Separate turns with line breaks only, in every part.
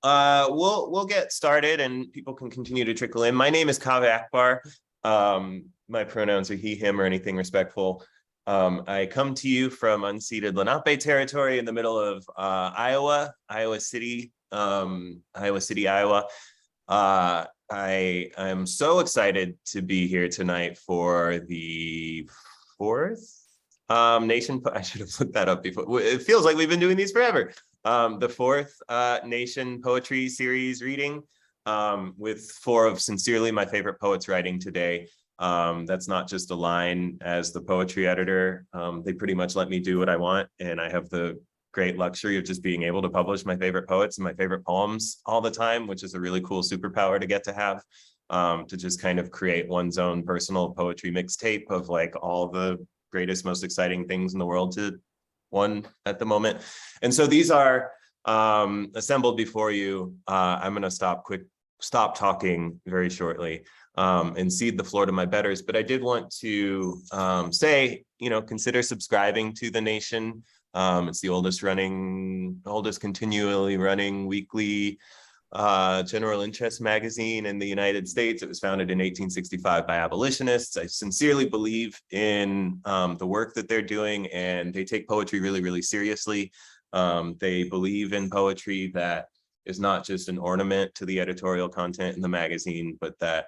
We'll get started and people can continue to trickle in. My name is Kave Akbar. My pronouns are he, him, or anything respectful. I come to you from unceded Lenape territory in the middle of Iowa City, Iowa. I am so excited to be here tonight for the fourth Nation. I should have looked that up before. It feels like we've been doing these forever. The fourth Nation Poetry Series reading with four of sincerely my favorite poets writing today. That's not just a line as the poetry editor. They pretty much let me do what I want, and I have the great luxury of just being able to publish my favorite poets and my favorite poems all the time, which is a really cool superpower to get to have, to just kind of create one's own personal poetry mixtape of like all the greatest, most exciting things in the world to one at the moment. And so these are assembled before you. I'm going to stop talking very shortly and cede the floor to my betters. But I did want to say, consider subscribing to The Nation. It's the oldest continually running weekly general interest magazine in the United States. It was founded in 1865 by abolitionists. I sincerely believe in the work that they're doing, and they take poetry really, really seriously. They believe in poetry that is not just an ornament to the editorial content in the magazine, but that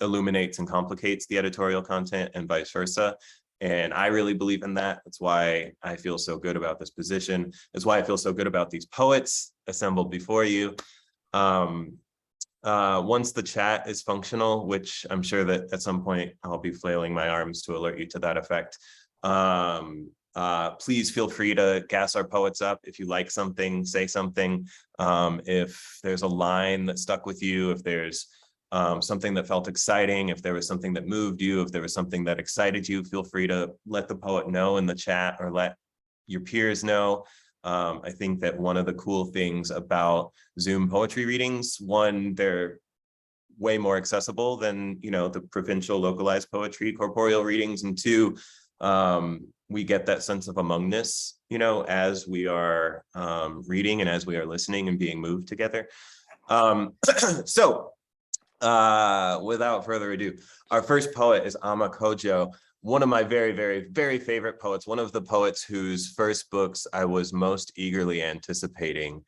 illuminates and complicates the editorial content and vice versa. And I really believe in that. That's why I feel so good about this position. That's why I feel so good about these poets assembled before you. Once the chat is functional, which I'm sure that at some point I'll be flailing my arms to alert you to that effect, please feel free to gas our poets up. If you like something, say something. If there's a line that stuck with you, if there's something that felt exciting, if there was something that moved you, if there was something that excited you, feel free to let the poet know in the chat or let your peers know. I think that one of the cool things about Zoom poetry readings, one, they're way more accessible than, the provincial localized poetry corporeal readings, and two, we get that sense of amongness, as we are reading and as we are listening and being moved together. So without further ado, our first poet is Codjoe, one of my very, very, very favorite poets, one of the poets whose first books I was most eagerly anticipating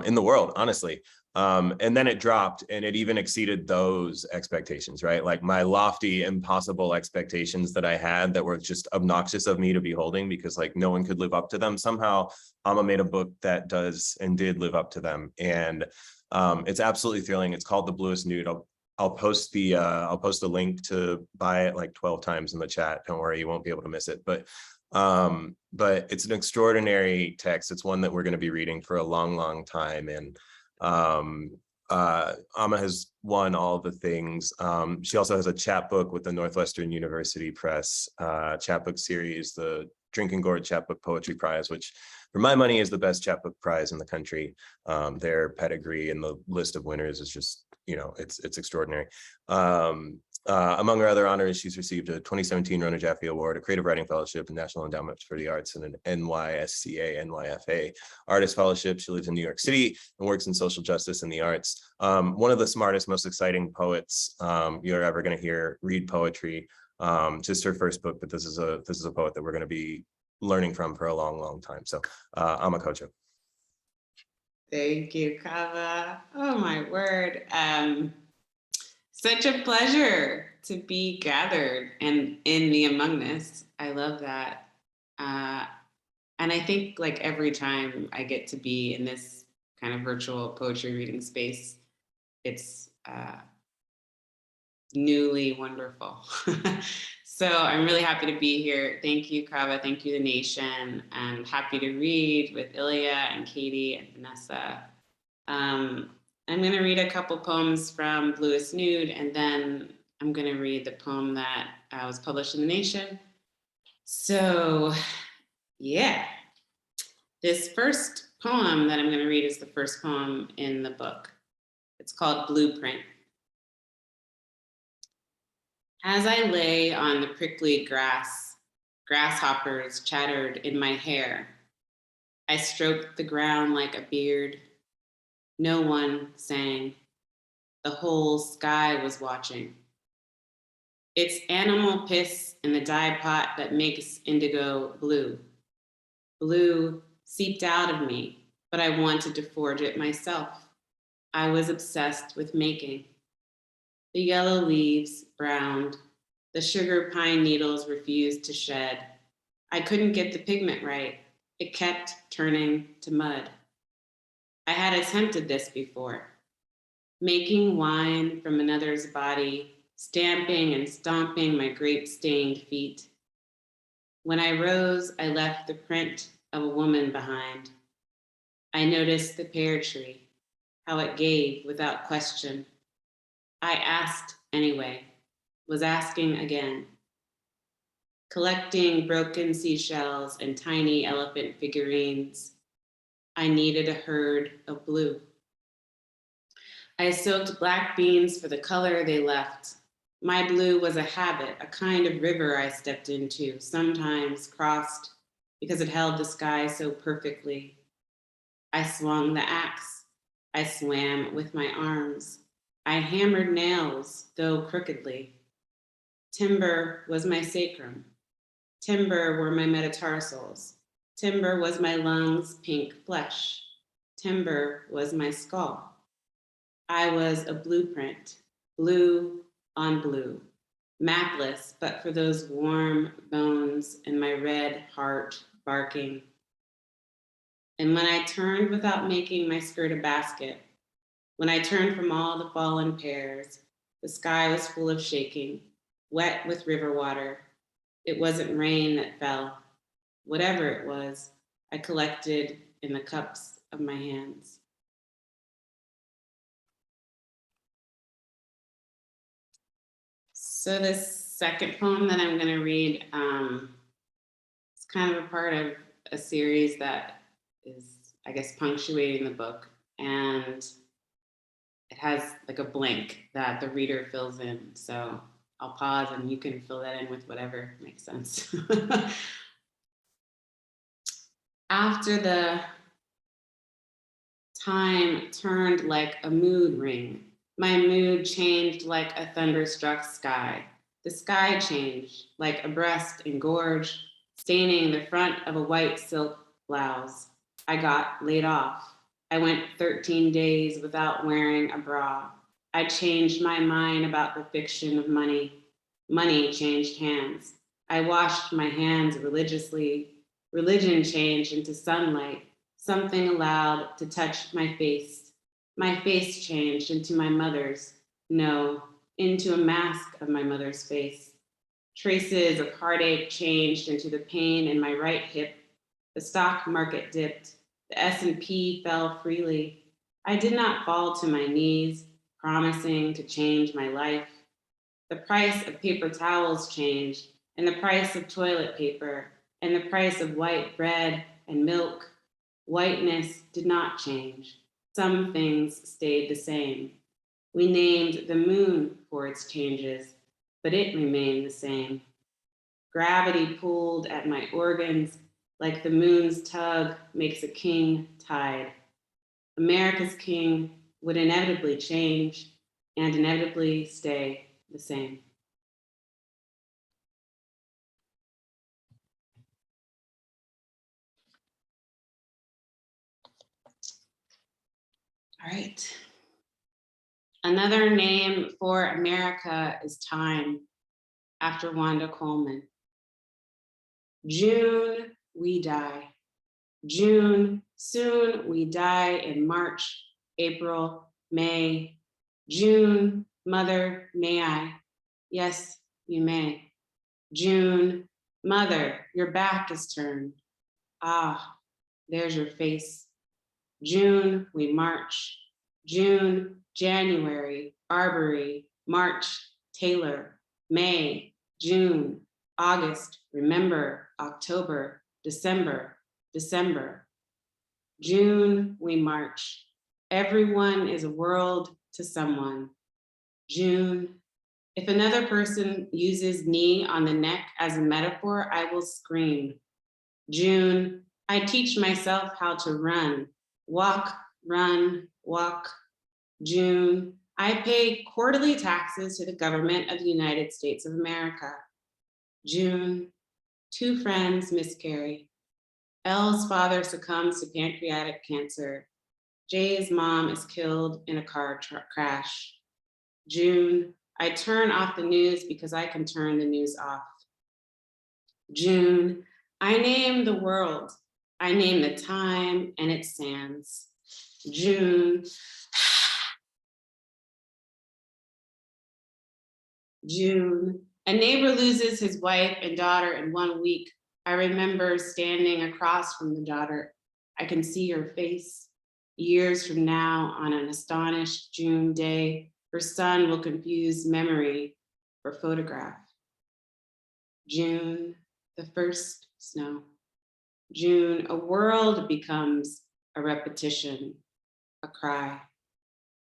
in the world, honestly. And then it dropped, and it even exceeded those expectations, right? Like my lofty, impossible expectations that I had that were just obnoxious of me to be holding because like no one could live up to them. Somehow made a book that does and did live up to them. And it's absolutely thrilling. It's called The Bluest Nude. I'll post the link to buy it like 12 times in the chat. Don't worry, you won't be able to miss it. But it's an extraordinary text. It's one that we're going to be reading for a long, long time. And has won all the things. She also has a chapbook with the Northwestern University Press chapbook series, the Drinking Gourd Chapbook Poetry Prize, which for my money is the best chapbook prize in the country. Their pedigree and the list of winners is just, it's extraordinary. Among her other honors, she's received a 2017 Rona Jaffe Award, a Creative Writing Fellowship, and National Endowment for the Arts, and an NYSCA, NYFA Artist Fellowship. She lives in New York City and works in social justice and the arts. One of the smartest, most exciting poets you're ever going to hear read poetry. Just her first book, but this is a poet that we're going to be learning from for a long, long time. So Codjoe.
Thank you, Kaveh. Oh my word. Such a pleasure to be gathered and in the amongness. I love that. And I think like every time I get to be in this kind of virtual poetry reading space, it's newly wonderful. So I'm really happy to be here. Thank you, Kaveh. Thank you, The Nation. I'm happy to read with Ilya and Katie and Vanessa. I'm going to read a couple poems from Bluest Nude, and then I'm going to read the poem that was published in The Nation. So, yeah. This first poem that I'm going to read is the first poem in the book. It's called Blueprint. As I lay on the prickly grass, grasshoppers chattered in my hair. I stroked the ground like a beard. No one sang. The whole sky was watching. It's animal piss in the dye pot that makes indigo blue. Blue seeped out of me, but I wanted to forge it myself. I was obsessed with making. The yellow leaves browned. The sugar pine needles refused to shed. I couldn't get the pigment right. It kept turning to mud. I had attempted this before. Making wine from another's body, stamping and stomping my grape-stained feet. When I rose, I left the print of a woman behind. I noticed the pear tree, how it gave without question. I asked anyway, was asking again. Collecting broken seashells and tiny elephant figurines, I needed a herd of blue. I soaked black beans for the color they left. My blue was a habit, a kind of river I stepped into, sometimes crossed because it held the sky so perfectly. I swung the axe. I swam with my arms. I hammered nails, though crookedly. Timber was my sacrum. Timber were my metatarsals. Timber was my lungs' pink flesh. Timber was my skull. I was a blueprint, blue on blue, mapless, but for those warm bones and my red heart barking. And when I turned without making my skirt a basket, when I turned from all the fallen pears, the sky was full of shaking, wet with river water. It wasn't rain that fell. Whatever it was, I collected in the cups of my hands. So this second poem that I'm going to read is kind of a part of a series that is, I guess, punctuating the book. And it has like a blank that the reader fills in. So I'll pause and you can fill that in with whatever makes sense. After the time turned like a mood ring, my mood changed like a thunderstruck sky. The sky changed like a breast engorged, staining the front of a white silk blouse. I got laid off. I went 13 days without wearing a bra. I changed my mind about the fiction of money. Money changed hands. I washed my hands religiously. Religion changed into sunlight. Something allowed to touch my face. My face changed into my mother's. No, into a mask of my mother's face. Traces of heartache changed into the pain in my right hip. The stock market dipped. The S&P fell freely. I did not fall to my knees, promising to change my life. The price of paper towels changed, and the price of toilet paper, and the price of white bread and milk. Whiteness did not change. Some things stayed the same. We named the moon for its changes, but it remained the same. Gravity pulled at my organs like the moon's tug makes a king tide. America's king would inevitably change and inevitably stay the same. All right. Another name for America is time, after Wanda Coleman. June, we die. June, soon we die in March, April, May. June, mother, may I? Yes, you may. June, mother, your back is turned. Ah, there's your face. June, we march. June, January, Arbery, March, Taylor, May, June, August, remember, October, December, December. June, we march. Everyone is a world to someone. June, if another person uses knee on the neck as a metaphor, I will scream. June, I teach myself how to run, walk run, walk. June, I pay quarterly taxes to the government of the United States of America. June, 2 friends miscarry. L's father succumbs to pancreatic cancer. Jay's mom is killed in a car crash. June, I turn off the news because I can turn the news off. June, I name the world. I name the time and its sands. June, June, a neighbor loses his wife and daughter in 1 week. I remember standing across from the daughter. I can see her face. Years from now, on an astonished June day, her son will confuse memory for photograph. June, the first snow. June, a world becomes a repetition, a cry.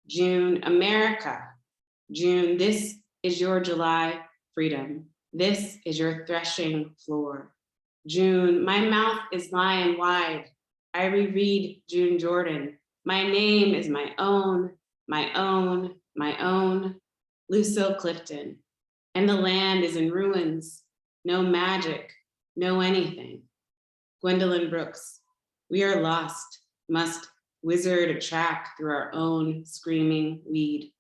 June, America. June, this is your July freedom. This is your threshing floor. June, my mouth is lying wide. I reread June Jordan. My name is my own, my own, my own. Lucille Clifton. And the land is in ruins. No magic, no anything. Gwendolyn Brooks. We are lost, must wizard a track through our own screaming weed.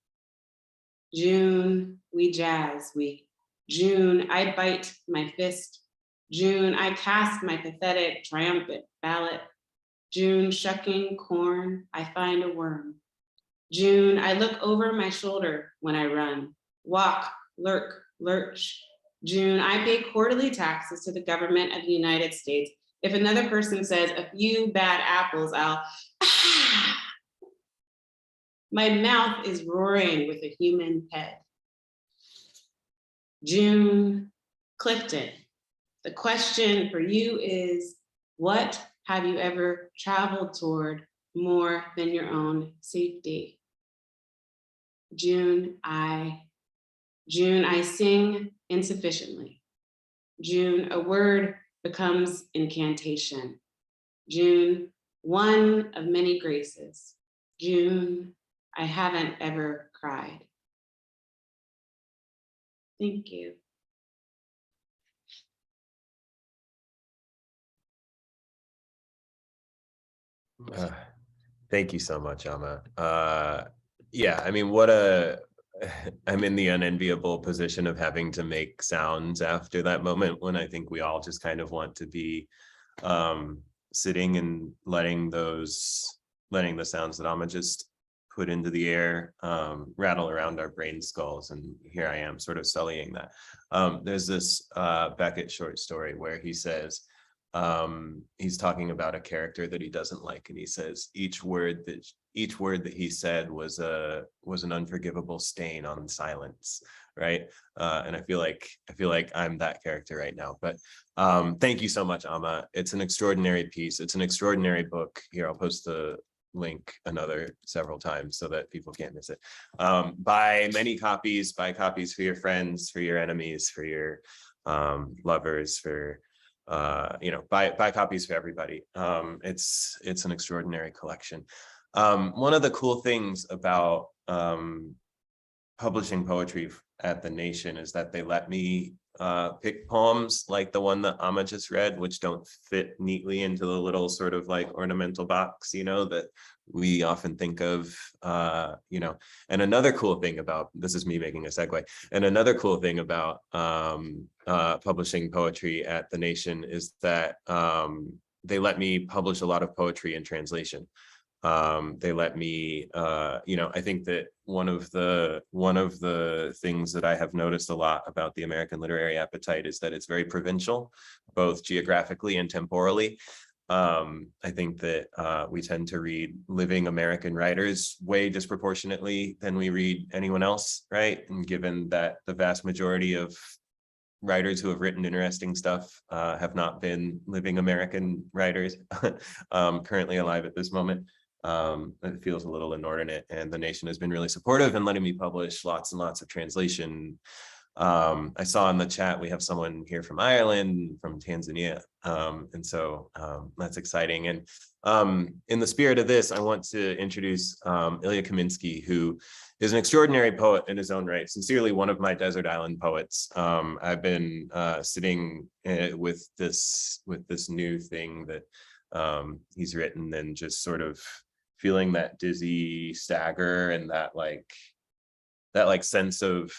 June, we jazz, we. June, I bite my fist. June, I cast my pathetic, triumphant ballot. June, shucking corn, I find a worm. June, I look over my shoulder when I run, walk, lurk, lurch. June, I pay quarterly taxes to the government of the United States. If another person says a few bad apples, I'll, ah. My mouth is roaring with a human head. June, Clifton, the question for you is, what have you ever traveled toward more than your own safety? June, I sing insufficiently. June, a word becomes incantation. June, one of many graces. June, I haven't ever cried. Thank you.
Thank you so much, Amma. Yeah, I mean, I'm in the unenviable position of having to make sounds after that moment when I think we all just kind of want to be sitting and letting the sounds that Amma just put into the air rattle around our brain skulls. And here I am sort of sullying that. There's this Beckett short story where he says, he's talking about a character that he doesn't like, and he says each word that he said was an unforgivable stain on silence, right? And I feel like I'm that character right now. But thank you so much, Amma. It's an extraordinary piece. It's an extraordinary book. Here, I'll post the link several times so that people can't miss it. Buy many copies. Buy copies for your friends, for your enemies, for your lovers, for buy copies for everybody. It's an extraordinary collection. One of the cool things about publishing poetry at the Nation is that they let me pick poems like the one that Amma just read, which don't fit neatly into the little sort of like ornamental box, that we often think of, and another cool thing about, this is me making a segue, and another cool thing about publishing poetry at the Nation is that they let me publish a lot of poetry in translation. They let me, I think that one of the things that I have noticed a lot about the American literary appetite is that it's very provincial, both geographically and temporally. I think that we tend to read living American writers way disproportionately than we read anyone else, right? And given that the vast majority of writers who have written interesting stuff have not been living American writers currently alive at this moment, it feels a little inordinate, and the Nation has been really supportive in letting me publish lots and lots of translation I saw in the chat we have someone here from Ireland, from Tanzania, and so that's exciting. And in the spirit of this, I want to introduce Ilya Kaminsky, who is an extraordinary poet in his own right, sincerely one of my desert island poets. I've been sitting with this new thing that he's written, and just sort of feeling that dizzy stagger and that sense of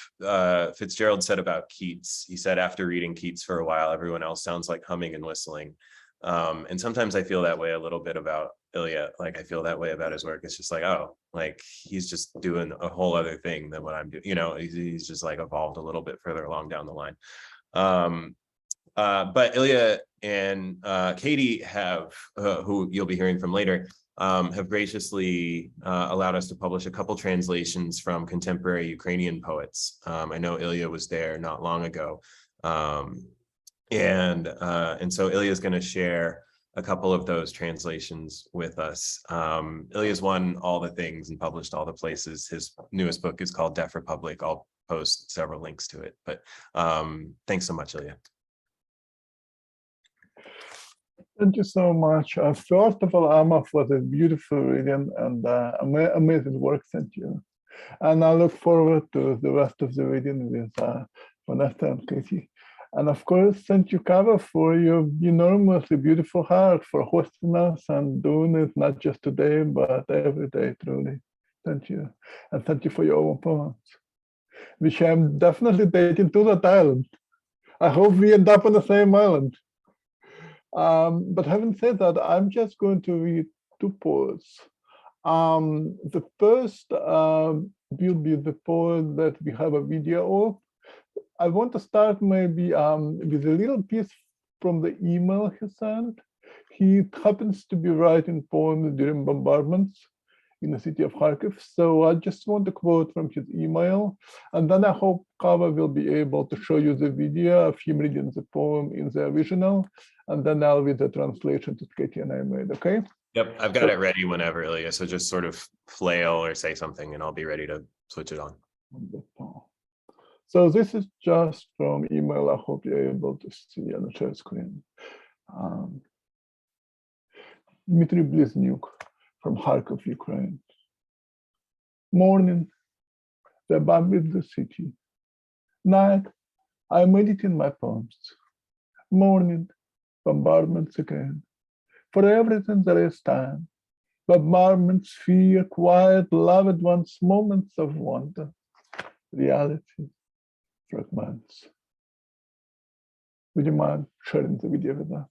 Fitzgerald said about Keats. He said after reading Keats for a while, everyone else sounds like humming and whistling. And sometimes I feel that way a little bit about Ilya. Like I feel that way about his work. It's just like, oh, like he's just doing a whole other thing than what I'm doing. You know, he's just like evolved a little bit further along down the line. But Ilya and Katie have, who you'll be hearing from later, have graciously allowed us to publish a couple translations from contemporary Ukrainian poets. I know Ilya was there not long ago. And so Ilya is going to share a couple of those translations with us. Ilya's won all the things and published all the places. His newest book is called Deaf Republic. I'll post several links to it. But thanks so much, Ilya.
Thank you so much. First of all, Amma, for the beautiful reading and amazing work. Thank you. And I look forward to the rest of the reading with Vanessa and Katie. And of course, thank you, Kaveh, for your enormously beautiful heart for hosting us and doing it not just today, but every day, truly. Thank you. And thank you for your own poems, which I'm definitely taking to that island. I hope we end up on the same island. But having said that, I'm just going to read two poems. The first will be the poem that we have a video of. I want to start maybe with a little piece from the email he sent. He happens to be writing poems during bombardments in the city of Kharkiv. So I just want to quote from his email. And then I hope Kaveh will be able to show you the video of him reading the poem in the original. And then I'll read the translation that Katie and I made, okay?
Yep, I've got it ready whenever, Ilya. So just sort of flail or say something and I'll be ready to switch it on.
So this is just from email. I hope you're able to see on the share screen. Dmitry Bliznuk from Kharkiv, Ukraine. Morning, they bombed the city. Night, I'm editing my poems. Morning, bombardments again. For everything there is time. Bombardments, fear, quiet, loved ones, moments of wonder. Reality, fragments. Would you mind sharing the video with us?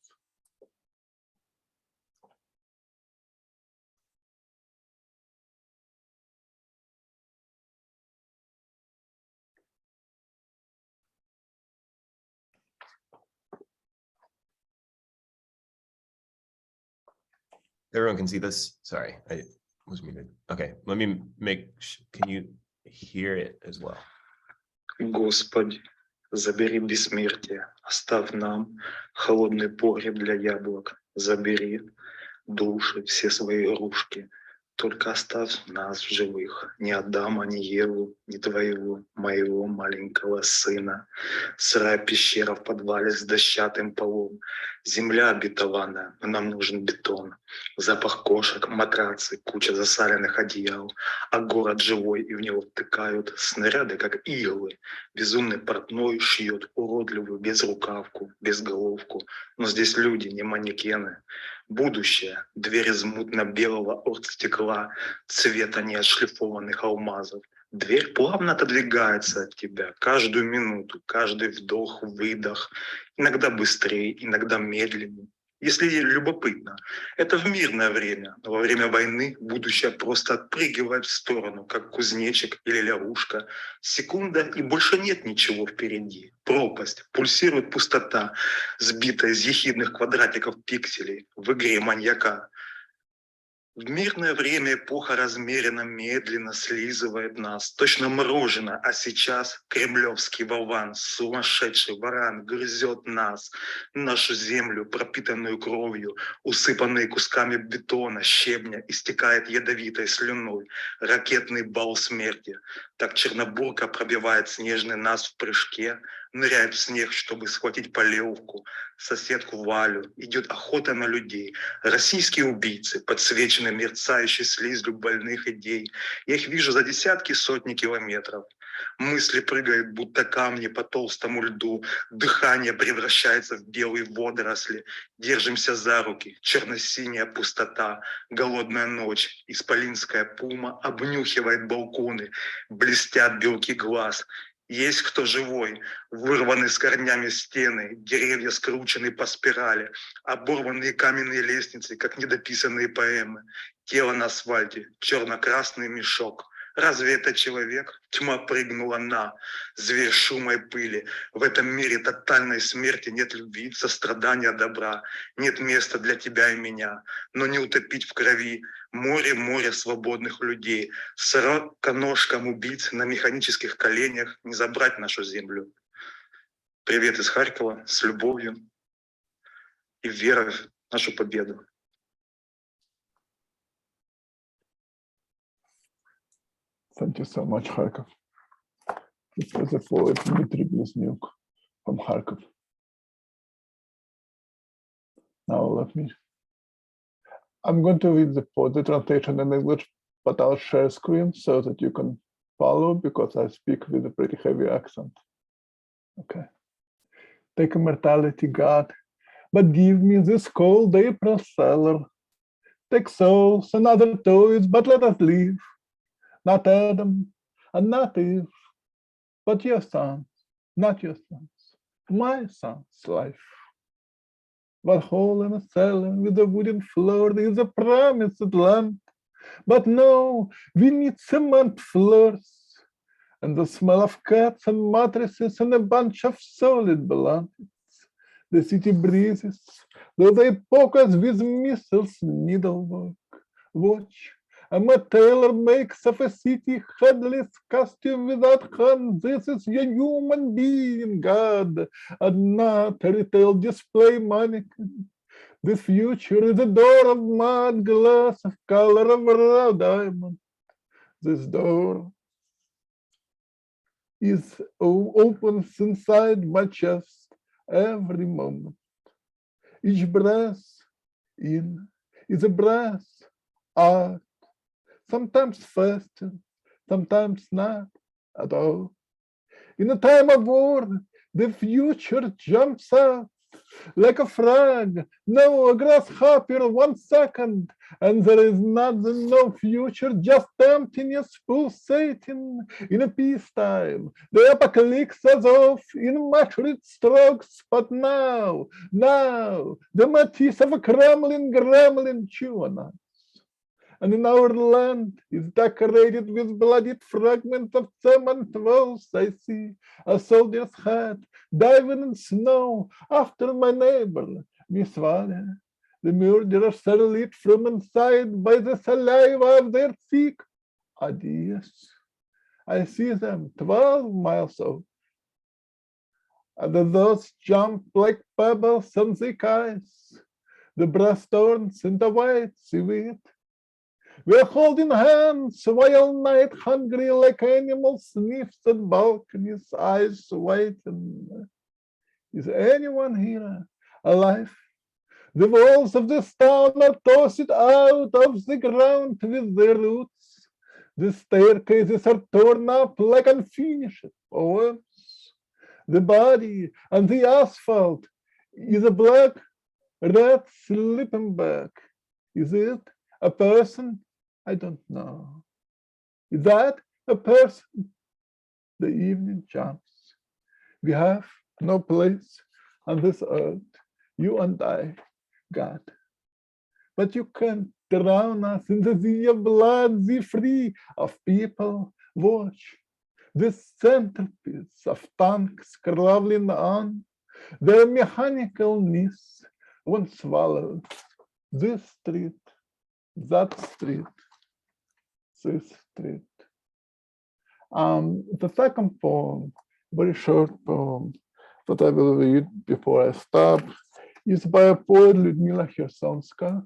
Everyone can see this? Sorry, I was muted. Okay, let me can you hear it as well?
Господи, забери бессмертие, оставь нам холодный погреб для яблок, забери души, все свои игрушки, только оставь нас в живых, ни Адама, ни Еву, ни твоего, моего маленького сына. Сырая пещера в подвале с дощатым полом, земля обетованная, нам нужен бетон, запах кошек, матрацы, куча засаленных одеял, а город живой, и в него втыкают снаряды, как иглы. Безумный портной шьет уродливую безрукавку, безголовку, но здесь люди, не манекены. Будущее, дверь из мутно-белого оргстекла, цвета неотшлифованных алмазов. Дверь плавно отодвигается от тебя каждую минуту, каждый вдох, выдох, иногда быстрее, иногда медленнее. Если любопытно, это в мирное время, но во время войны будущее просто отпрыгивает в сторону, как кузнечик или лягушка. Секунда, и больше нет ничего впереди. Пропасть, пульсирует пустота, сбитая из ехидных квадратиков пикселей в игре маньяка. В мирное время эпоха размеренно, медленно слизывает нас, точно мороженое, а сейчас кремлевский болван, сумасшедший варан грызет нас, нашу землю, пропитанную кровью, усыпанные кусками бетона, щебня, истекает ядовитой слюной, ракетный бал смерти. Так Чернобурка пробивает снежный нас в прыжке, ныряет в снег, чтобы схватить полевку, соседку Валю, идет охота на людей. Российские убийцы, подсвеченные мерцающей слизью больных идей. Я их вижу за десятки, сотни километров. Мысли прыгают, будто камни по толстому льду. Дыхание превращается в белые водоросли. Держимся за руки, черно-синяя пустота. Голодная ночь, исполинская пума обнюхивает балконы. Блестят белки глаз. Есть кто живой, вырваны с корнями стены, деревья скручены по спирали, оборванные каменные лестницы, как недописанные поэмы. Тело на асфальте, черно-красный мешок. Разве это человек? Тьма прыгнула на зверь шума и пыли. В этом мире тотальной смерти нет любви, сострадания, добра. Нет места для тебя и меня, но не утопить в крови. Море свободных людей. Сороконожкам убийц на механических коленях не забрать нашу землю. Привет из Харькова, с любовью и верой в нашу победу.
Thank you so much, Kharkov. This was a poet, Dmitry Blesnyuk from Kharkov. Now I'm going to read the translation in English, but I'll share screen so that you can follow because I speak with a pretty heavy accent. Okay. Take immortality, God, but give me this cold April cellar. Take souls and other toys, but let us leave. Not Adam and not Eve, but your sons, not your sons, my son's life. What hole in a cellar with a wooden floor is a promised land. But no, we need cement floors and the smell of cats and mattresses and a bunch of solid blankets. The city breezes, though they poke us with missiles, needlework. Watch, I'm a tailor makes of a city headless costume without hands. This is your human being, God, and not a retail display mannequin. The future is a door of mud glass of color of raw diamond. This door is opens inside my chest every moment. Each breath in is a breath out. Sometimes faster, sometimes not at all. In a time of war, the future jumps out like a frog, no, a grasshopper 1 second, and there is no future, just emptiness pulsating in a peacetime. The apocalypse is off in measured strokes, but now, the Matisse of a Kremlin gremlin chew on us. And in our land is decorated with bloodied fragments of cement walls. I see a soldier's head diving in snow after my neighbor, Miss Valia. The murderers are lit from inside by the saliva of their thick ideas. I see them 12 miles off. And those jump like pebbles on the ice. The brass turns into white seaweed. We're holding hands while night hungry like animals sniffs at balconies, eyes waiting. Is anyone here alive? The walls of this town are tossed out of the ground with their roots. The staircases are torn up like unfinished poems. The body and the asphalt is a black rat sleeping bag. Is it a person? I don't know. Is that a person? The evening jumps. We have no place on this earth, you and I, God. But you can drown us in the sea of blood, the free of people. Watch this centerpiece of tanks crawling on. Their mechanicalness once swallowed this street that street, this street. The second poem, very short poem that I will read before I stop, is by a poet, Lyudmila Khersonska,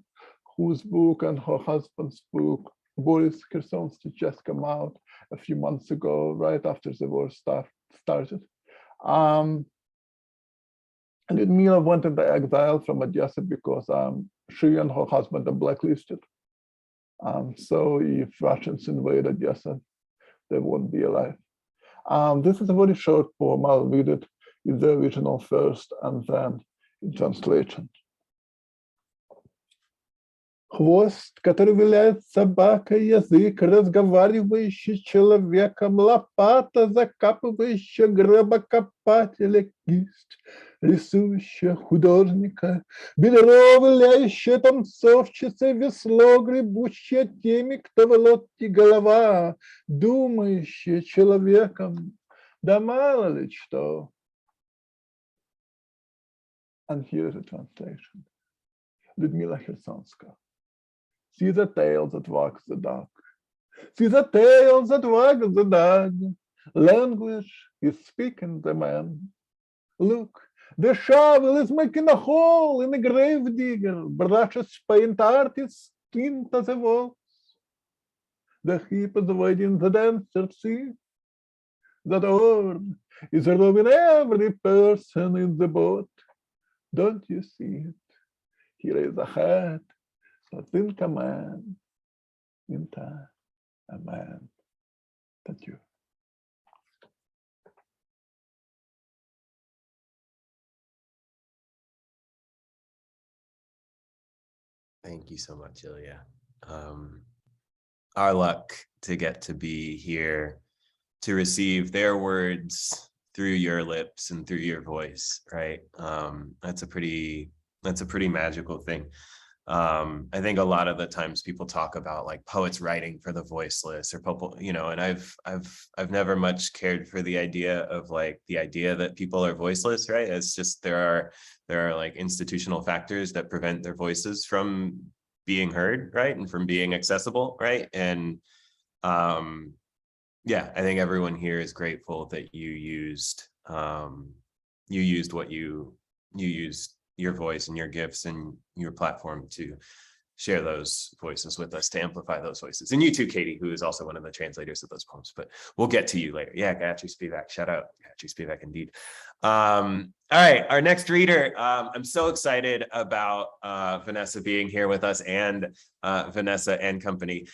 whose book and her husband's book, Boris Khersonsky, just came out a few months ago, right after the war started. Lyudmila went into exile from Odessa because she and her husband are blacklisted. So if Russians invade Odessa, they won't be alive. This is a very short poem. I'll read it in the original first and then in translation. Хвост, который виляет собака, язык, разговаривающий человеком, лопата, закапывающая гробокопателя, кисть, рисующая художника, бедро, виляющая танцовщица, весло, гребущее теми, кто в лодке голова, думающая человеком, да мало ли что. And here is a translation. Lyudmila Khersonska. See the tail that wags the dog. See the tail that wags the dog. Language is speaking the man. Look, the shovel is making a hole in the grave digger. Brushes paint artists into the walls. The heap is waiting the dancer, see? That oar is rowing every person in the boat. Don't you see it? Here is a head that's in command, in time, a man. Thank you.
Thank you so much, Ilya. Our luck to get to be here, to receive their words through your lips and through your voice, right? That's a pretty magical thing. I think a lot of the times people talk about like poets writing for the voiceless or people, you know, and I've never much cared for the idea of like the idea that people are voiceless, right? It's just there are like institutional factors that prevent their voices from being heard, right? And from being accessible, right? And yeah, I think everyone here is grateful that you used what you used your voice and your gifts and your platform to share those voices with us, to amplify those voices. And you too, Katie, who is also one of the translators of those poems, but we'll get to you later. Yeah, Gatchy Spivak, shout out, Gatchy Spivak indeed. All right, our next reader, I'm so excited about Vanessa being here with us, and Vanessa and company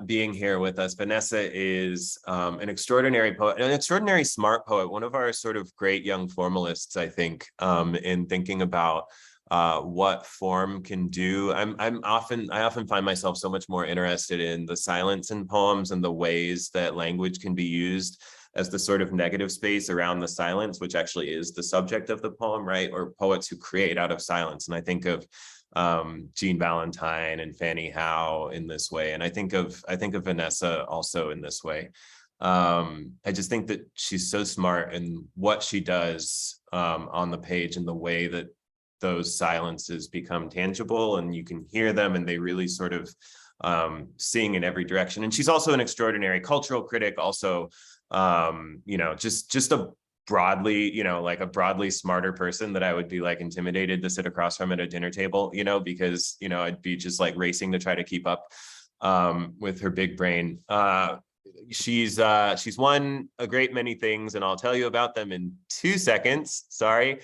being here with us. Vanessa is an extraordinary poet, an extraordinary smart poet, one of our sort of great young formalists, I think, in thinking about what form can do. I often find myself so much more interested in the silence in poems and the ways that language can be used as the sort of negative space around the silence, which actually is the subject of the poem, right? Or poets who create out of silence. And I think of Jean Valentine and Fanny Howe in this way. And I think of Vanessa also in this way. I just think that she's so smart in what she does on the page, and the way that those silences become tangible and you can hear them, and they really sort of sing in every direction. And she's also an extraordinary cultural critic, also, you know, just a broadly, you know, like a broadly smarter person that I would be like intimidated to sit across from at a dinner table, you know, because, you know, I'd be just like racing to try to keep up with her big brain. She's won a great many things, and I'll tell you about them in 2 seconds. Sorry.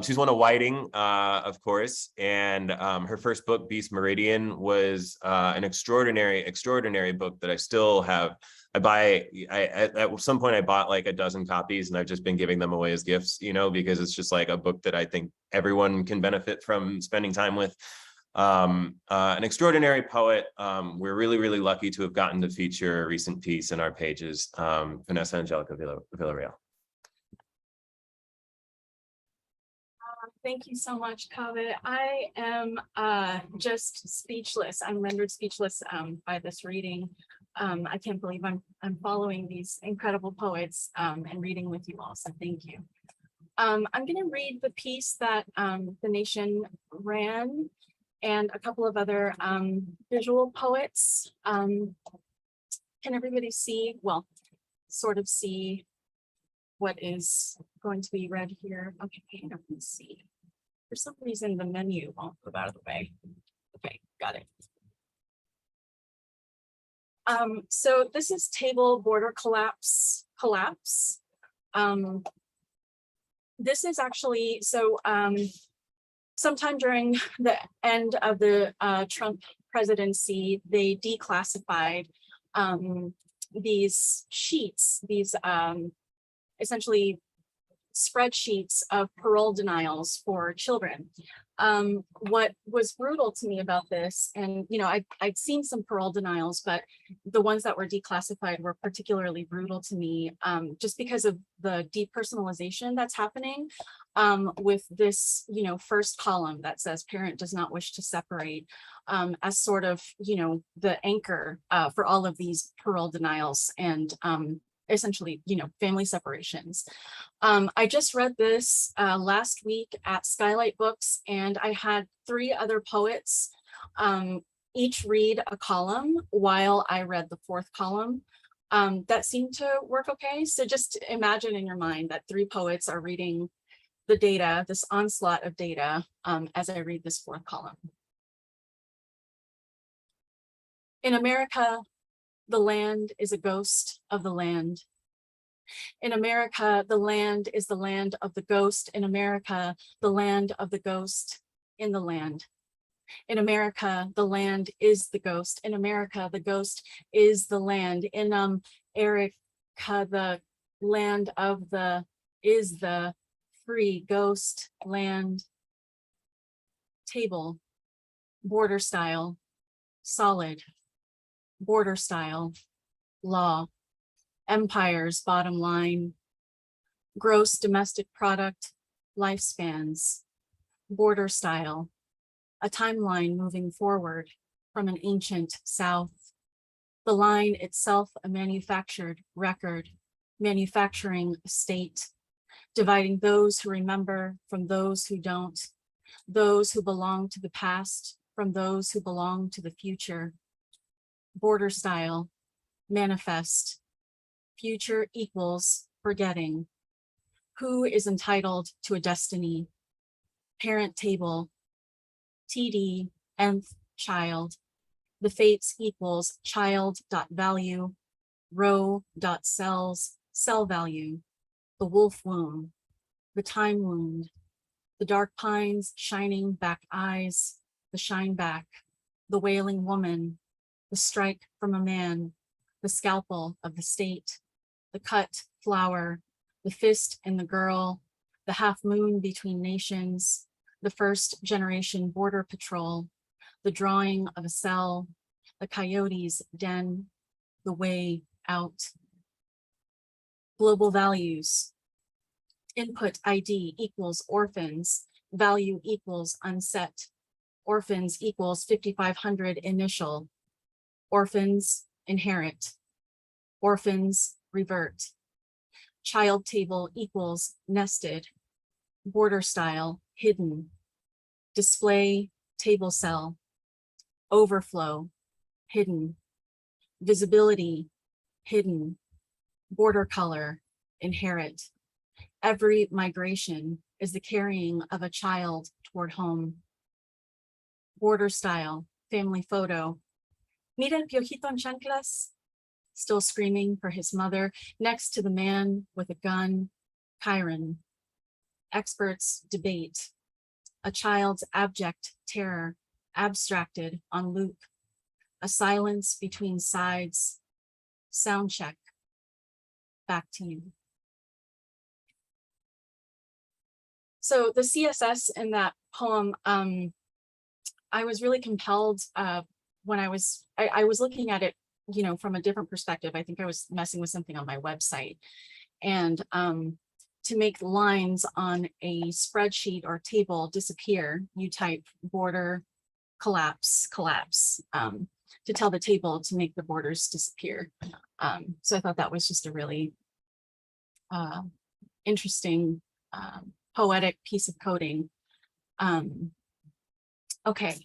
She's won a Whiting, of course, and her first book, Beast Meridian, was an extraordinary book that I still have. At some point I bought like a dozen copies, and I've just been giving them away as gifts, you know, because it's just like a book that I think everyone can benefit from spending time with. An extraordinary poet. We're really lucky to have gotten to feature a recent piece in our pages, Vanessa Angélica Villarreal.
Thank you so much, Kaveh. I am just speechless. I'm rendered speechless by this reading. I can't believe I'm following these incredible poets and reading with you all, so thank you. I'm going to read the piece that the Nation ran and a couple of other visual poets. Can everybody see, well, sort of see what is going to be read here? Okay, let me see. For some reason, the menu won't move out of the way. Okay, got it. So this is table border collapse. This is actually, so sometime during the end of the Trump presidency, they declassified these sheets, these essentially spreadsheets of parole denials for children. What was brutal to me about this, and I'd seen some parole denials, but the ones that were declassified were particularly brutal to me, just because of the depersonalization that's happening with this, first column that says parent does not wish to separate, as sort of, the anchor for all of these parole denials and essentially, family separations. I just read this last week at Skylight Books, and I had 3 other poets each read a column while I read the 4th column. That seemed to work okay. So just imagine in your mind that 3 poets are reading the data, this onslaught of data, as I read this 4th column. In America, the land is a ghost of the land. In America, the land is the land of the ghost. In America, the land of the ghost in the land. In America, the land is the ghost. In America, the ghost is the land. In Erica, the land of the is the free ghost land. Table, border style, solid, border style, law, empires, bottom line, gross domestic product, lifespans, border style, a timeline moving forward from an ancient south, the line itself a manufactured record, manufacturing a state, dividing those who remember from those who don't, those who belong to the past from those who belong to the future, border style, manifest, future equals forgetting, who is entitled to a destiny, parent table, TD, nth child, the fates equals child.value, row.cells, cell value, the wolf womb, the time wound, the dark pines shining back eyes, the shine back, the wailing woman, the strike from a man, the scalpel of the state, the cut flower, the fist in the girl, the half moon between nations, the first generation border patrol, the drawing of a cell, the coyote's den, the way out. Global values. Input ID equals orphans, value equals unset, orphans equals 5,500 initial, orphans inherit, orphans revert, child table equals nested, border style hidden, display table cell, overflow hidden, visibility hidden, border color inherit. Every migration is the carrying of a child toward home. Border style, family photo. Mira el piojito en chanclas, still screaming for his mother, next to the man with a gun, Chiron. Experts debate. A child's abject terror, abstracted on loop. A silence between sides. Sound check. Back to you. So the CSS in that poem, I was really compelled when I was looking at it, from a different perspective. I think I was messing with something on my website, and to make lines on a spreadsheet or table disappear, you type border collapse, to tell the table to make the borders disappear. So I thought that was just a really interesting poetic piece of coding. Okay,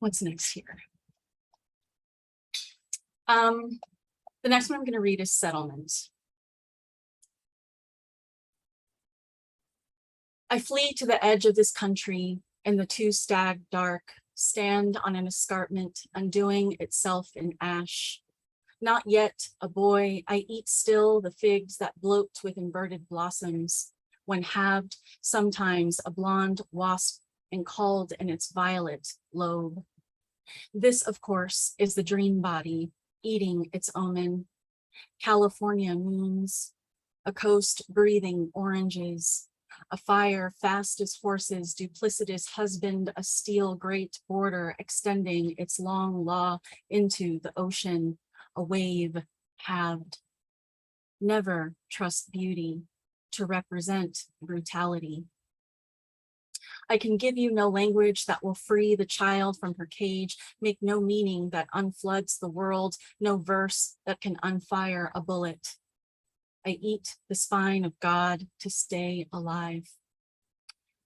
What's next here? The next one I'm going to read is Settlement. I flee to the edge of this country, and the two stag dark stand on an escarpment, undoing itself in ash. Not yet a boy, I eat still the figs that bloat with inverted blossoms. When halved, sometimes a blonde wasp encalled in its violet lobe. This, of course, is the dream body eating its omen. California moons, a coast breathing oranges, a fire fast as horses, duplicitous husband, a steel great border extending its long law into the ocean, a wave halved. Never trust beauty to represent brutality. I can give you no language that will free the child from her cage, make no meaning that unfloods the world, no verse that can unfire a bullet. I eat the spine of God to stay alive.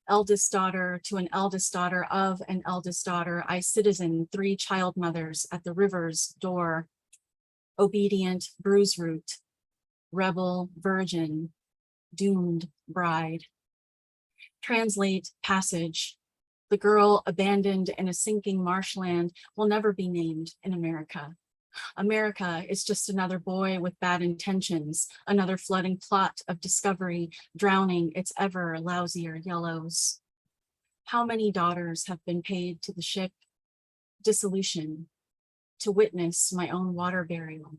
Eldest daughter to an eldest daughter of an eldest daughter, I citizen 3 child mothers at the river's door. Obedient bruise root, rebel virgin, doomed bride. Translate passage. The girl abandoned in a sinking marshland will never be named in America. America is just another boy with bad intentions, another flooding plot of discovery, drowning its ever lousier yellows. How many daughters have been paid to the ship? Dissolution, to witness my own water burial.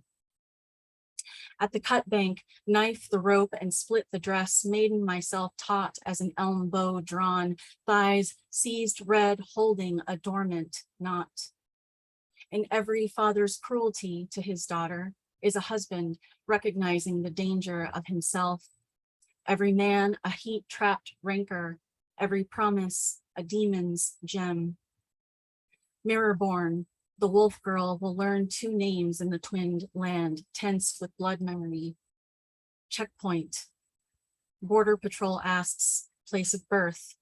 At the cut bank, knife the rope and split the dress, maiden myself taut as an elm bow drawn, thighs seized red, holding a dormant knot. In every father's cruelty to his daughter is a husband recognizing the danger of himself. Every man a heat-trapped rancor, every promise a demon's gem. Mirror-born, the wolf girl will learn 2 names in the twinned land, tense with blood memory. Checkpoint. Border Patrol asks, place of birth.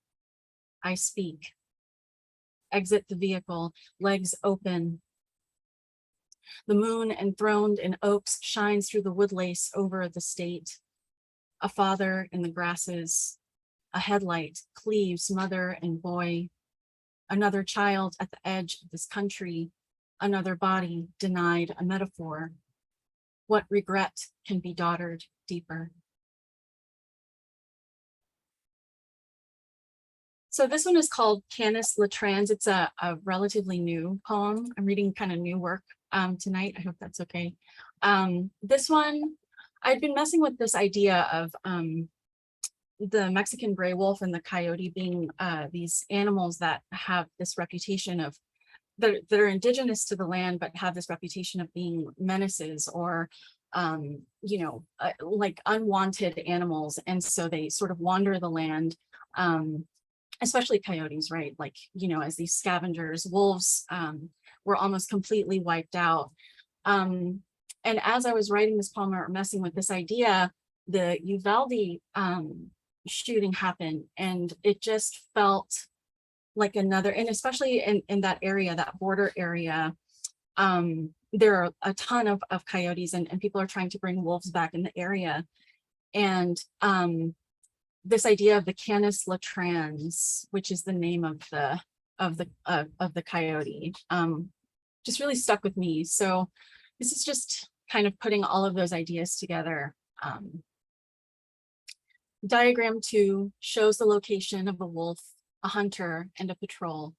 I speak. Exit the vehicle, legs open. The moon enthroned in oaks shines through the woodlace over the state. A father in the grasses. A headlight cleaves mother and boy. Another child at the edge of this country. Another body denied a metaphor. What regret can be daughtered deeper? So this one is called Canis Latrans. It's a relatively new poem. I'm reading kind of new work tonight. I hope that's okay. This one, I'd been messing with this idea of the Mexican gray wolf and the coyote being these animals that have this reputation of, that are indigenous to the land, but have this reputation of being menaces or, you know, like unwanted animals. And so they sort of wander the land, especially coyotes, right? Like, you know, as these scavengers. Wolves were almost completely wiped out. And as I was writing this poem or messing with this idea, the Uvalde shooting happened, and it just felt like another, and especially in that area, that border area, there are a ton of coyotes, and people are trying to bring wolves back in the area. And this idea of the Canis Latrans, which is the name of the coyote, just really stuck with me. So this is just kind of putting all of those ideas together. Diagram 2 shows the location of a wolf, a hunter, and a patrol.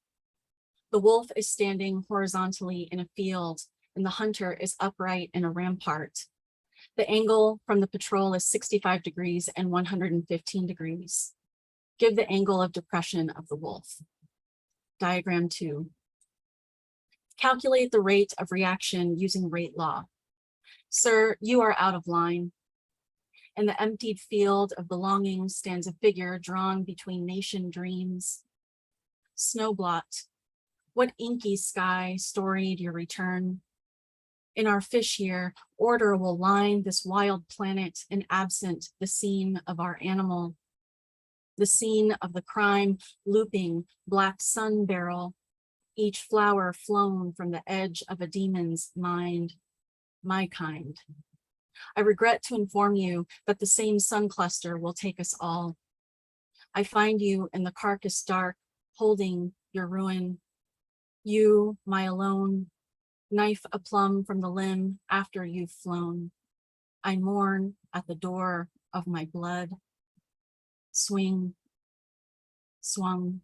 The wolf is standing horizontally in a field, and the hunter is upright in a rampart. The angle from the patrol is 65 degrees and 115 degrees. Give the angle of depression of the wolf. Diagram 2. Calculate the rate of reaction using rate law. Sir, you are out of line. In the emptied field of belonging stands a figure drawn between nation dreams. Snowblot, what inky sky storied your return? In our fish year, order will line this wild planet, and absent the scene of our animal. The scene of the crime looping black sun barrel. each flower flown from the edge of a demon's mind, my kind. I regret to inform you that the same sun cluster will take us all. I find you in the carcass dark, holding your ruin. You, my alone, knife a plum from the limb after you've flown. I mourn at the door of my blood. Swing, swung.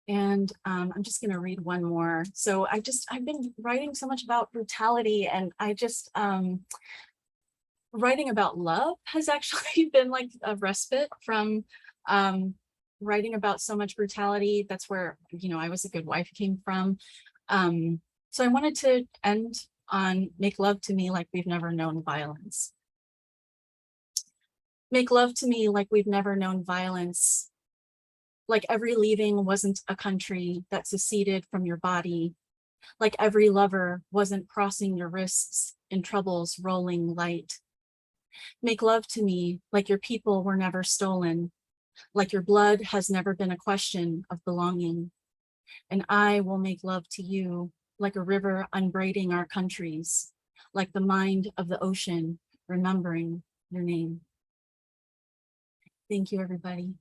And I'm just going to read one more. So I've been writing so much about brutality, and writing about love has actually been like a respite from writing about so much brutality. That's where, I Was a Good Wife came from. So I wanted to end on Make Love to Me Like We've Never Known Violence. Make love to me like we've never known violence. Like every leaving wasn't a country that seceded from your body. Like every lover wasn't crossing your wrists in trouble's rolling light. Make love to me like your people were never stolen. Like your blood has never been a question of belonging. And I will make love to you like a river unbraiding our countries. Like the mind of the ocean remembering your name. Thank you, everybody.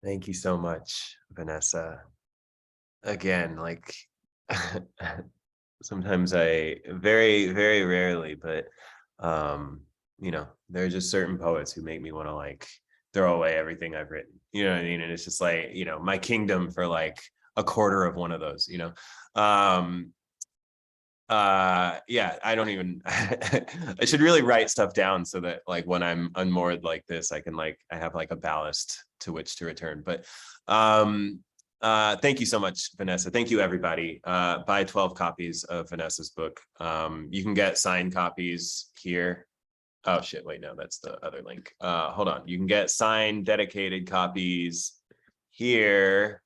Thank you so much, Vanessa. Again, like sometimes very, very rarely, but there are just certain poets who make me want to like throw away everything I've written. You know what I mean? And it's just like, my kingdom for like a quarter of one of those, yeah, I don't even I should really write stuff down so that like when I'm unmoored like this, I have like a ballast to which to return. But thank you so much, Vanessa. Thank you, everybody. Buy 12 copies of Vanessa's book. You can get signed copies here. Oh shit, wait, no, that's the other link. Hold on. You can get signed, dedicated copies here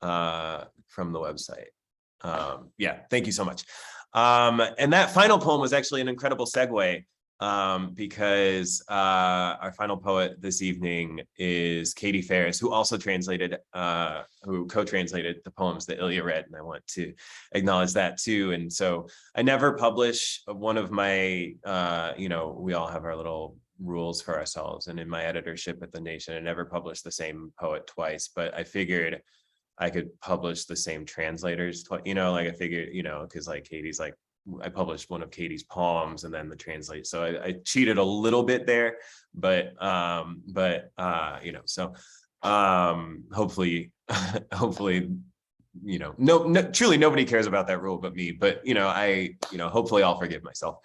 from the website. Yeah, thank you so much. And that final poem was actually an incredible segue because our final poet this evening is Katie Farris, who also who co-translated the poems that Ilya read, and I want to acknowledge that too. And so I never publish one of my, we all have our little rules for ourselves, and in my editorship at The Nation, I never published the same poet twice, but I figured I could publish the same translators, like I figured, because like Katie's like, I published one of Katie's poems and then the translate. So I cheated a little bit there, but so hopefully, truly nobody cares about that rule but me, but hopefully I'll forgive myself.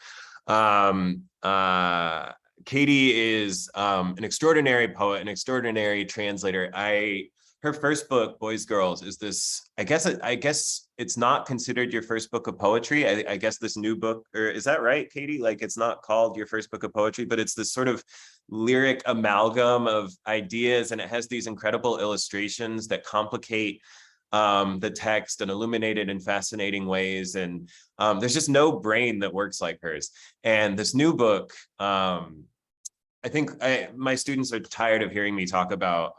Katie is an extraordinary poet, an extraordinary translator. Her first book, Boys Girls, is this, I guess it's not considered your first book of poetry. I guess this new book, or is that right, Katie? Like it's not called your first book of poetry, but it's this sort of lyric amalgam of ideas, and it has these incredible illustrations that complicate the text and illuminate it in fascinating ways. And there's just no brain that works like hers. And this new book, I think my students are tired of hearing me talk about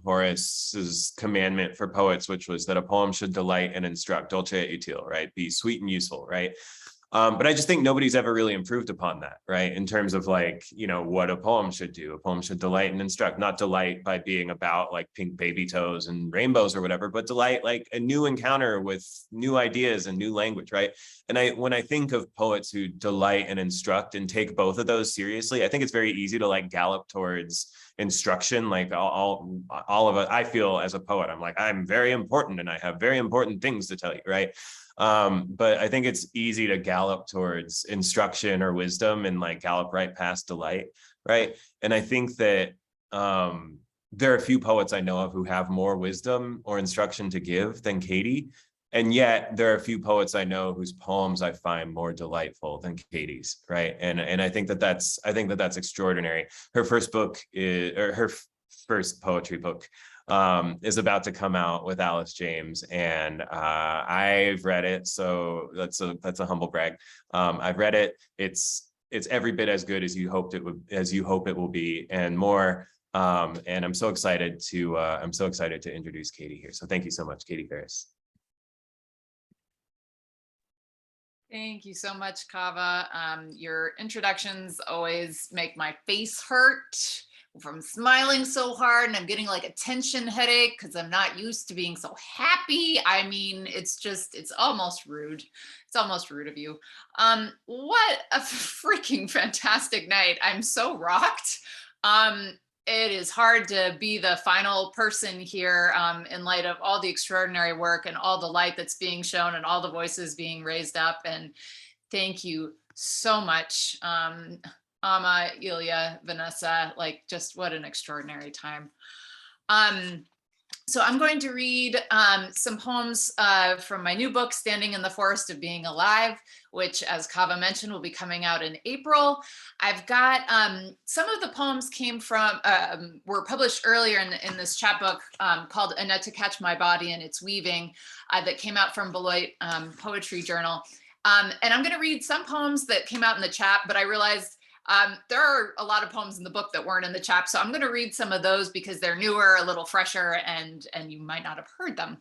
Horace's commandment for poets, which was that a poem should delight and instruct, dulce et utile, right? Be sweet and useful, right? But I just think nobody's ever really improved upon that, right? In terms of like, what a poem should do. A poem should delight and instruct, not delight by being about like pink baby toes and rainbows or whatever, but delight like a new encounter with new ideas and new language, right? And when I think of poets who delight and instruct and take both of those seriously, I think it's very easy to like gallop towards instruction. Like all of it, I feel as a poet, I'm like, I'm very important and I have very important things to tell you, right? But I think it's easy to gallop towards instruction or wisdom and like gallop right past delight, right? And I think that there are a few poets I know of who have more wisdom or instruction to give than Katie. And yet there are a few poets I know whose poems I find more delightful than Katie's, right? And I think that's extraordinary. Her first book her first poetry book is about to come out with Alice James, and I've read it, so that's a humble brag. I've read it. It's it's every bit as good as you hoped it would, as you hope it will be, and more. And I'm so excited to introduce Katie here. So thank you so much, Katie Farris.
Thank you so much, Kaveh. Your introductions always make my face hurt from smiling so hard, and I'm getting like a tension headache because I'm not used to being so happy. I mean, it's almost rude. It's almost rude of you. What a freaking fantastic night. I'm so rocked. It is hard to be the final person here in light of all the extraordinary work and all the light that's being shown and all the voices being raised up. And thank you so much, Amma, Ilya, Vanessa, like just what an extraordinary time. So I'm going to read some poems from my new book, Standing in the Forest of Being Alive, which, as Kaveh mentioned, will be coming out in April. I've got some of the poems were published earlier in this chapbook called A Net to Catch My Body and Its Weaving that came out from Beloit Poetry Journal. And I'm going to read some poems that came out in the chap, but I realized there are a lot of poems in the book that weren't in the chap, so I'm going to read some of those because they're newer, a little fresher, and you might not have heard them.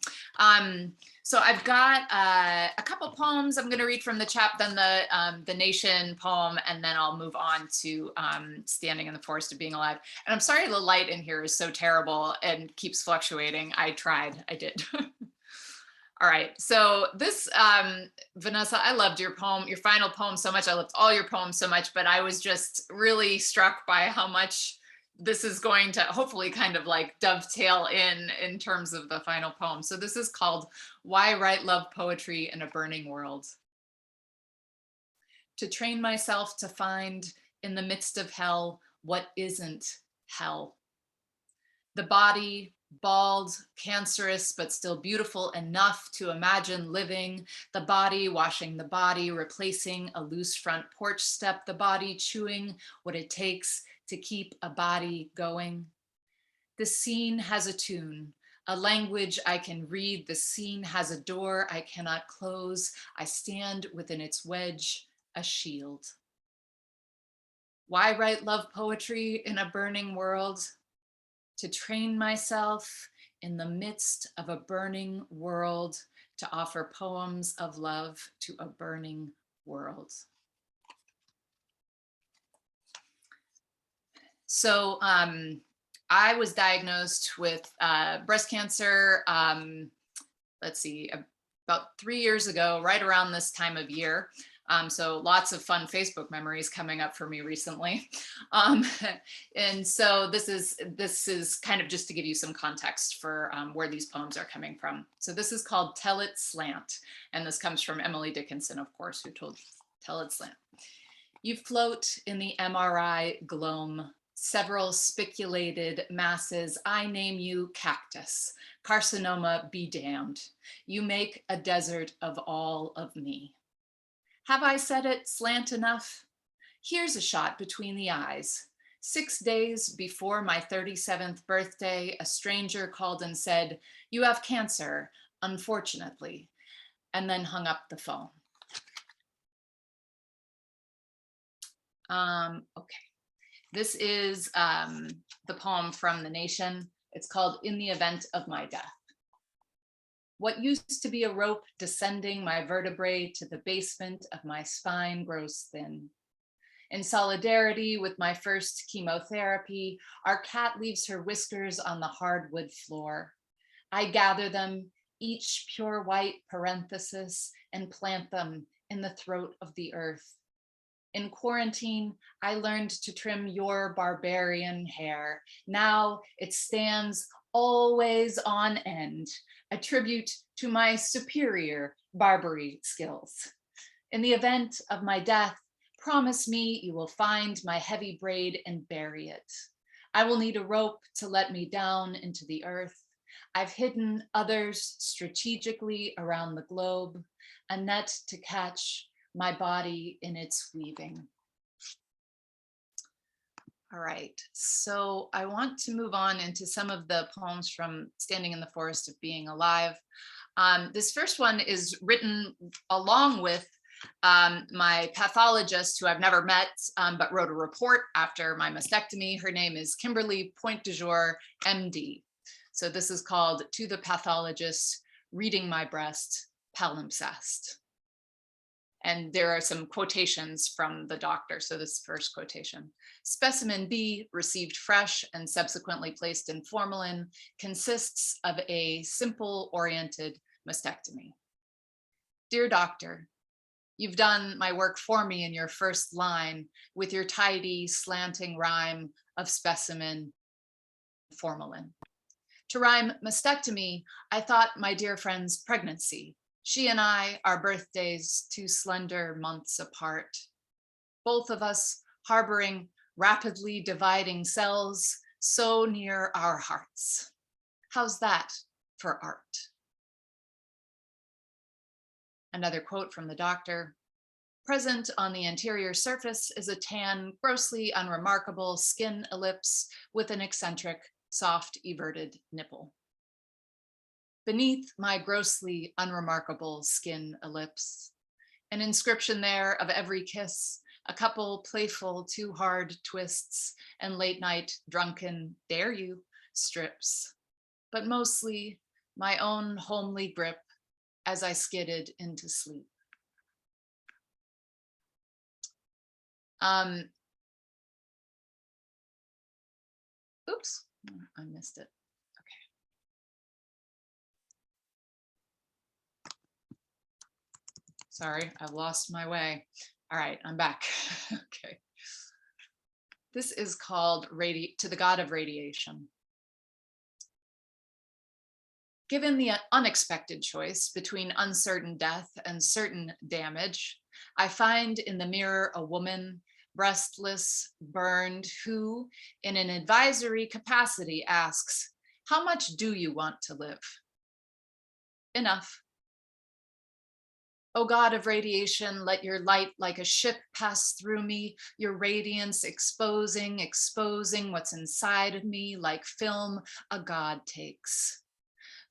So I've got a couple poems I'm going to read from the chap, then the Nation poem, and then I'll move on to Standing in the Forest of Being Alive. And I'm sorry the light in here is so terrible and keeps fluctuating. I did. All right, so this, Vanessa, I loved your poem, your final poem so much. I loved all your poems so much, but I was just really struck by how much this is going to hopefully kind of like dovetail in terms of the final poem. So this is called Why Write Love Poetry in a Burning World. To train myself to find in the midst of hell what isn't hell. The body, bald, cancerous, but still beautiful enough to imagine living, the body washing the body, replacing a loose front porch step, the body chewing what it takes to keep a body going. The scene has a tune, a language I can read. The scene has a door I cannot close. I stand within its wedge, a shield. Why write love poetry in a burning world? To train myself in the midst of a burning world to offer poems of love to a burning world. So I was diagnosed with breast cancer, let's see, about 3 years ago, right around this time of year. So lots of fun Facebook memories coming up for me recently. And so this is kind of just to give you some context for where these poems are coming from. So this is called Tell It Slant. And this comes from Emily Dickinson, of course, who told Tell It Slant. You float in the MRI gloam, several spiculated masses. I name you cactus, carcinoma be damned. You make a desert of all of me. Have I said it slant enough? Here's a shot between the eyes. 6 days before my 37th birthday, a stranger called and said, "You have cancer, unfortunately," and then hung up the phone. Okay, this is the poem from the Nation. It's called In the Event of My Death. What used to be a rope descending my vertebrae to the basement of my spine grows thin. In solidarity with my first chemotherapy, our cat leaves her whiskers on the hardwood floor. I gather them, each pure white parenthesis, and plant them in the throat of the earth. In quarantine, I learned to trim your barbarian hair. Now it stands always on end, a tribute to my superior Barbary skills. In the event of my death, promise me you will find my heavy braid and bury it. I will need a rope to let me down into the earth. I've hidden others strategically around the globe, a net to catch my body in its weaving. All right, so I want to move on into some of the poems from Standing in the Forest of Being Alive. This first one is written along with My pathologist, who I've never met, but wrote a report after my mastectomy. Her name is Kimberly Point du Jour, MD. So this is called To the Pathologist, Reading My Breast, Palimpsest. And there are some quotations from the doctor. So this first quotation: specimen B, received fresh and subsequently placed in formalin, consists of a simple oriented mastectomy. Dear doctor, you've done my work for me in your first line with your tidy slanting rhyme of specimen formalin. To rhyme mastectomy, I thought my dear friend's pregnancy. She and I, our birthdays 2 slender months apart. Both of us harboring rapidly dividing cells so near our hearts. How's that for art? Another quote from the doctor: present on the anterior surface is a tan, grossly unremarkable skin ellipse with an eccentric, soft, everted nipple. Beneath my grossly unremarkable skin ellipse, an inscription there of every kiss, a couple playful too hard twists, and late night drunken dare you strips, but mostly my own homely grip as I skidded into sleep. Oops, I missed it. Sorry, I've lost my way. All right, I'm back. Okay. This is called To the God of Radiation. Given the unexpected choice between uncertain death and certain damage, I find in the mirror a woman, breastless, burned, who, in an advisory capacity, asks, "How much do you want to live?" Enough. O God of radiation, let your light like a ship pass through me, your radiance exposing what's inside of me like film a god takes.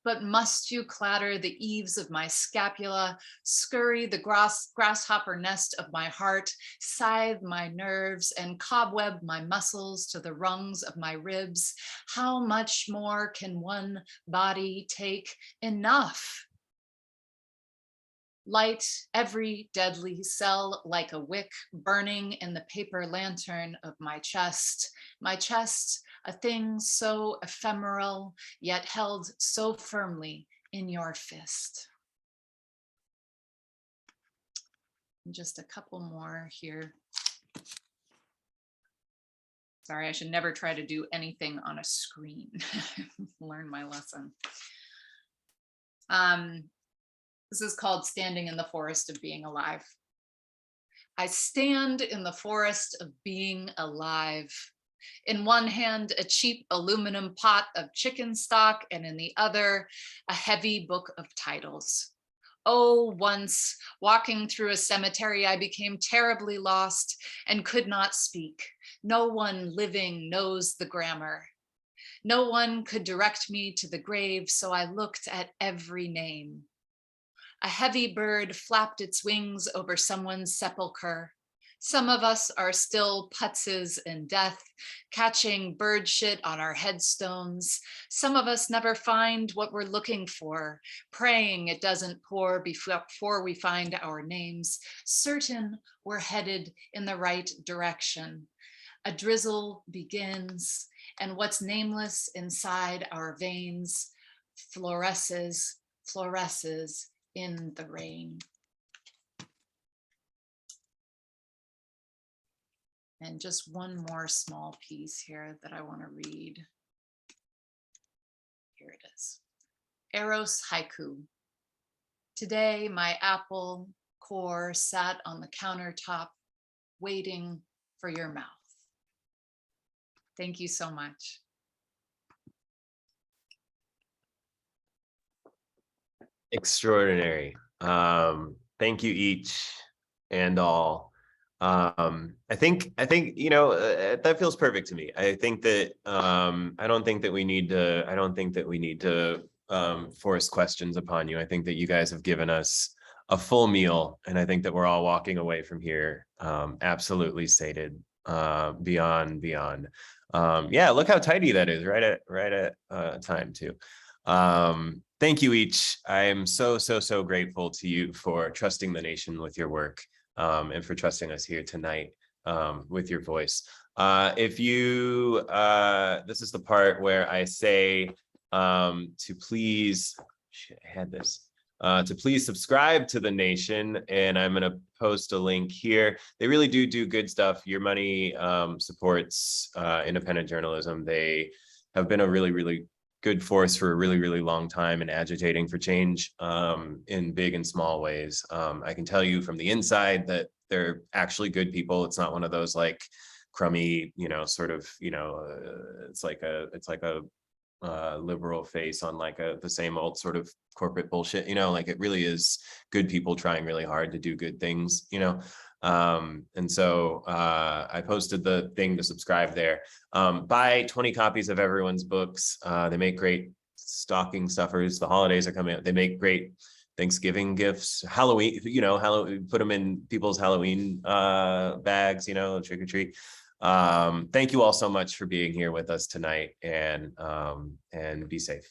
But must you clatter the eaves of my scapula, scurry the grasshopper nest of my heart, scythe my nerves, and cobweb my muscles to the rungs of my ribs? How much more can one body take? Enough. Light every deadly cell like a wick burning in the paper lantern of my chest, a thing so ephemeral, yet held so firmly in your fist. And just a couple more here. Sorry, I should never try to do anything on a screen. Learn my lesson. This is called Standing in the Forest of Being Alive. I stand in the forest of being alive. In one hand, a cheap aluminum pot of chicken stock, and in the other, a heavy book of titles. Oh, once, walking through a cemetery, I became terribly lost and could not speak. No one living knows the grammar. No one could direct me to the grave, so I looked at every name. A heavy bird flapped its wings over someone's sepulcher. Some of us are still putzes in death, catching bird shit on our headstones. Some of us never find what we're looking for, praying it doesn't pour before we find our names, certain we're headed in the right direction. A drizzle begins, and what's nameless inside our veins fluoresces in the rain. And just one more small piece here that I want to read. Here it is. Eros haiku. Today, my apple core sat on the countertop, waiting for your mouth. Thank you so much.
Extraordinary. Thank you each and all. I think that feels perfect to me. I think that I don't think that we need to force questions upon you. I think that you guys have given us a full meal. And I think that we're all walking away from here absolutely sated beyond. Yeah, look how tidy that is, right at time too. Thank you each. I am so grateful to you for trusting the nation with your work and for trusting us here tonight with your voice. If you, this is the part where I say to please, shit, I had this. To please subscribe to the nation, and I'm going to post a link here. They really do good stuff. Your money supports independent journalism. They have been a really good force for a really long time and agitating for change in big and small ways. I can tell you from the inside that they're actually good people. It's not one of those like crummy, sort of, it's like a liberal face on like the same old sort of corporate bullshit, like it really is good people trying really hard to do good things, and so I posted the thing to subscribe there. Buy 20 copies of everyone's books. They make great stocking stuffers. The holidays are coming up. They make great Thanksgiving gifts, Halloween, put them in people's Halloween bags, trick or treat. Thank you all so much for being here with us tonight, and be safe.